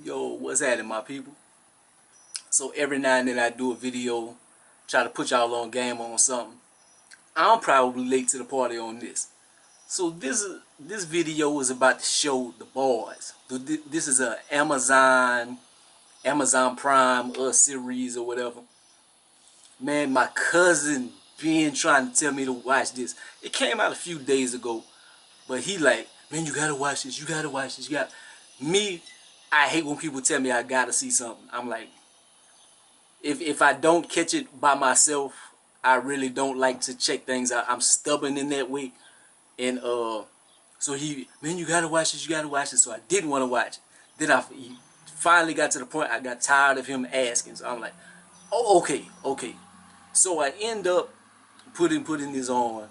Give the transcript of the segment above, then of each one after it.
Yo, what's happening, my people? So every now and then I do a video, try to put y'all on game on something. I'm probably late to the party on this. So this video is about the show The Boys. This is a Amazon Prime series or whatever. Man, my cousin been trying to tell me to watch this. It came out a few days ago, but he like, man, you gotta watch this. You gotta watch this. You got me. I hate when people tell me I gotta see something. I'm like, if I don't catch it by myself, I really don't like to check things out. I'm stubborn in that way. And so man, you gotta watch this, you gotta watch this. So I didn't want to watch it. Then he finally got to the point I got tired of him asking. So I'm like, oh, okay. So I end up putting this on.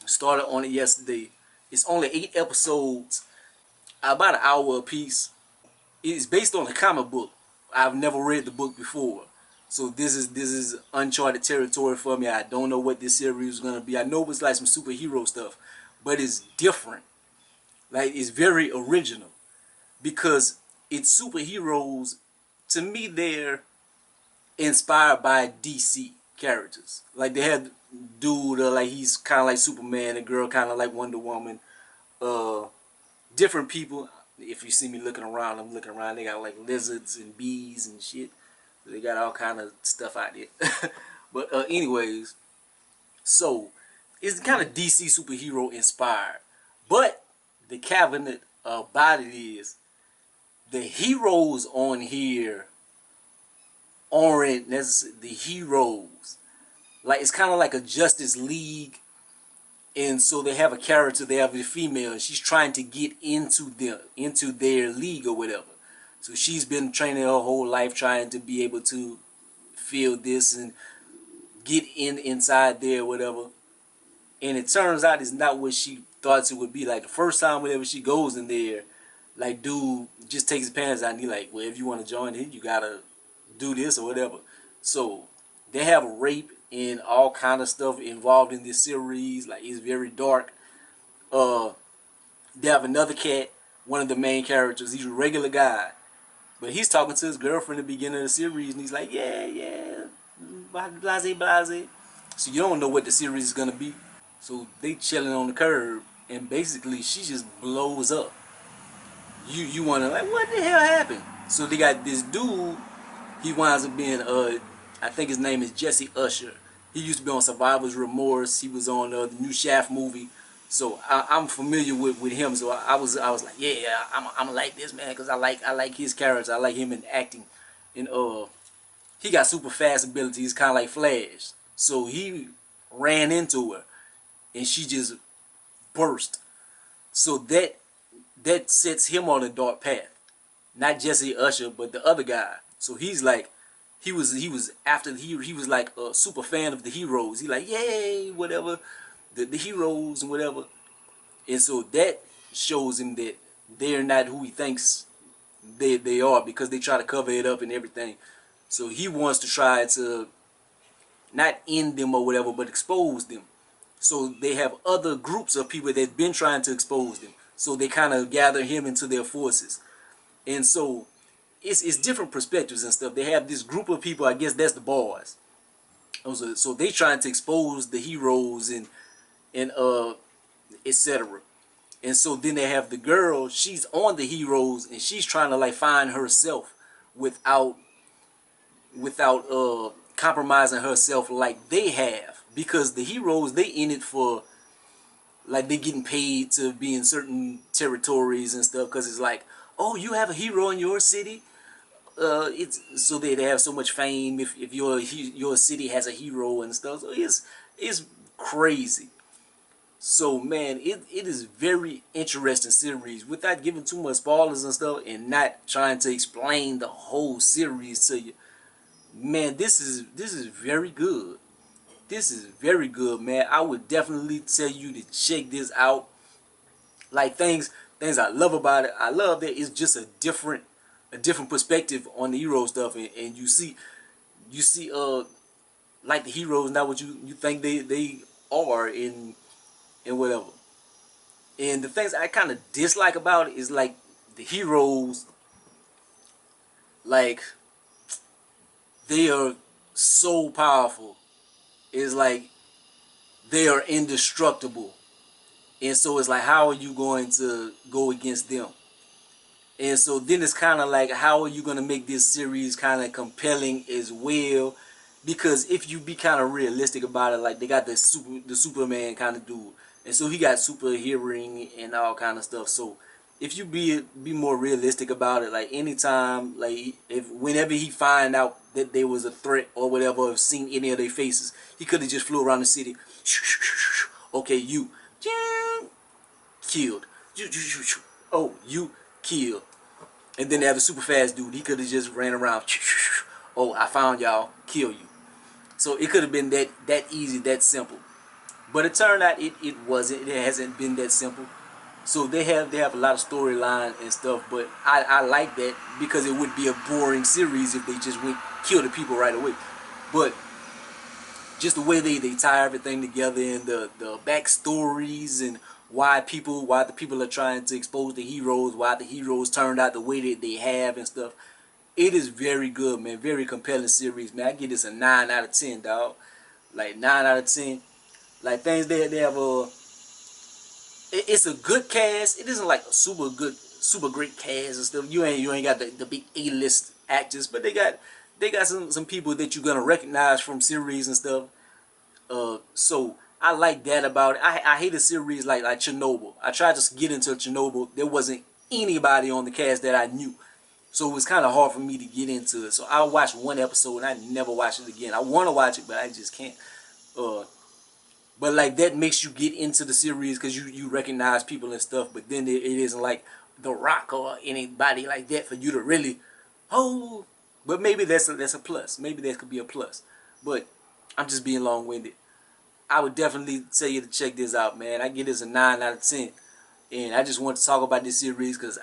Started on it yesterday. It's only 8 episodes, about an hour apiece. It's based on a comic book. I've never read the book before. So this is uncharted territory for me. I don't know what this series is gonna be. I know it's like some superhero stuff, but it's different. Like, it's very original because it's superheroes. To me, they're inspired by DC characters. Like, they had dude, like he's kind of like Superman, and girl kind of like Wonder Woman. Different people. If you see me looking around, I'm looking around. They got like lizards and bees and shit. They got all kind of stuff out there. But anyways, so it's kind of DC superhero inspired. But the cabinet about it is the heroes on here aren't necessarily the heroes. Like, it's kind of like a Justice League. And so they have a character, they have a female, and she's trying to get into their league or whatever. So she's been training her whole life trying to be able to feel this and get inside there or whatever. And it turns out it's not what she thought it would be. Like, the first time whenever she goes in there, like, dude just takes his pants out and he's like, well, if you want to join it, you gotta do this or whatever. So they have a rape and all kind of stuff involved in this series. Like, it's very dark. They have another cat, one of the main characters. He's a regular guy, but he's talking to his girlfriend at the beginning of the series, and he's like, yeah, blase. So you don't know what the series is gonna be. So they chilling on the curb, and basically she just blows up. You wonder, like, what the hell happened? So they got this dude. He winds up being I think his name is Jesse Usher. He used to be on Survivor's Remorse. He was on the new Shaft movie. So I'm familiar with him. So I was like, yeah, I'm like this man, because I like his character. I like him in acting. And he got super fast abilities, kind of like Flash. So he ran into her, and she just burst. So that sets him on a dark path. Not Jesse Usher, but the other guy. So he's like, he was like a super fan of the heroes. He like, yay, whatever, the heroes and whatever. And so that shows him that they're not who he thinks they are, because they try to cover it up and everything. So he wants to try to not end them or whatever, but expose them. So they have other groups of people that's been trying to expose them. So they kind of gather him into their forces. And so it's different perspectives and stuff. They have this group of people, I guess that's the Boyz. So they trying to expose the heroes and etc. And so then they have the girl, she's on the heroes, and she's trying to like find herself without compromising herself like they have. Because the heroes, they in it for, like, they getting paid to be in certain territories and stuff, because it's like, oh, you have a hero in your city. It's so they have so much fame if your city has a hero and stuff. So it's crazy. So man, it is very interesting series. Without giving too much spoilers and stuff, and not trying to explain the whole series to you, man, this is very good. This is very good, man. I would definitely tell you to check this out. Like, things I love about it, I love that it's just a different perspective on the hero stuff, and you see like the heroes not what you think they are in whatever. And the things I kind of dislike about it is, like, the heroes like they are so powerful. It's like they are indestructible. And so it's like, how are you going to go against them? And so then it's kind of like, how are you going to make this series kind of compelling as well? Because if you be kind of realistic about it, like they got the Superman kind of dude, and so he got super hearing and all kind of stuff. So if you be more realistic about it, like anytime, like if whenever he find out that there was a threat or whatever, or seen any of their faces, he could have just flew around the city. Okay, you killed. Oh, you killed. And then they have a super fast dude. He could have just ran around. Oh, I found y'all. Kill you. So it could have been that easy, that simple. But it turned out it wasn't. It hasn't been that simple. So they have a lot of storyline and stuff. But I like that because it would be a boring series if they just went kill the people right away. But just the way they tie everything together and the backstories and why the people are trying to expose the heroes, why the heroes turned out the way that they have and stuff. It is very good, man. Very compelling series, man. I give this a 9 out of 10, dog. Like 9 out of 10. Like things they have it's a good cast. It isn't like a super great cast and stuff. You ain't got the big A-list actors, but they got some people that you're gonna recognize from series and stuff. So I like that about it. I hate a series like Chernobyl. I tried to get into Chernobyl. There wasn't anybody on the cast that I knew. So it was kind of hard for me to get into it. So I watched one episode and I never watched it again. I want to watch it, but I just can't. But like that makes you get into the series because you recognize people and stuff. But then it isn't like The Rock or anybody like that for you to really, oh. But maybe that's a plus. Maybe that could be a plus. But I'm just being long-winded. I would definitely tell you to check this out, man. I give this a 9 out of 10. And I just want to talk about this series because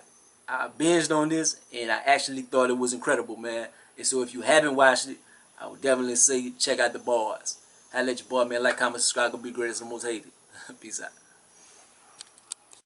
I binged on this and I actually thought it was incredible, man. And so if you haven't watched it, I would definitely say check out the Boyz. I let your boy, man, like, comment, subscribe, go be greatest and most hated. Peace out.